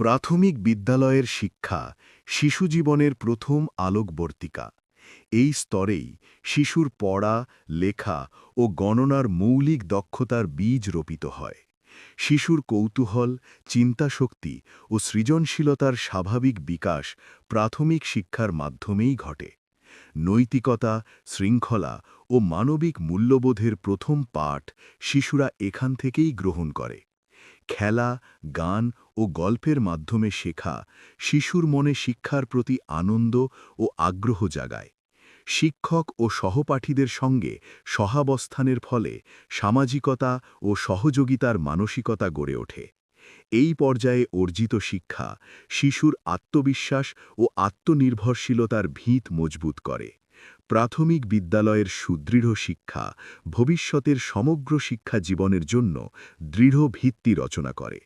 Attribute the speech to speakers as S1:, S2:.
S1: প্রাথমিক বিদ্যালয়ের শিক্ষা শিশুজীবনের প্রথম আলোকবর্তিকা। এই স্তরেই শিশুর পড়া, লেখা ও গণনার মৌলিক দক্ষতার বীজ রোপিত হয়। শিশুর কৌতূহল, চিন্তাশক্তি ও সৃজনশীলতার স্বাভাবিক বিকাশ প্রাথমিক শিক্ষার মাধ্যমেই ঘটে। নৈতিকতা, শৃঙ্খলা ও মানবিক মূল্যবোধের প্রথম পাঠ শিশুরা এখান থেকেই গ্রহণ করে। খেলা, গান ও গল্পের মাধ্যমে শেখা শিশুর মনে শিক্ষার প্রতি আনন্দ ও আগ্রহ জাগায়। শিক্ষক ও সহপাঠীদের সঙ্গে সহাবস্থানের ফলে সামাজিকতা ও সহযোগিতার মানসিকতা গড়ে ওঠে। এই পর্যায়ে অর্জিত শিক্ষা শিশুর আত্মবিশ্বাস ও আত্মনির্ভরশীলতার ভিত মজবুত করে। প্রাথমিক বিদ্যালয়ের সুদৃঢ় শিক্ষা ভবিষ্যতের সমগ্র শিক্ষা জীবনের জন্য দৃঢ় ভিত্তি রচনা করে।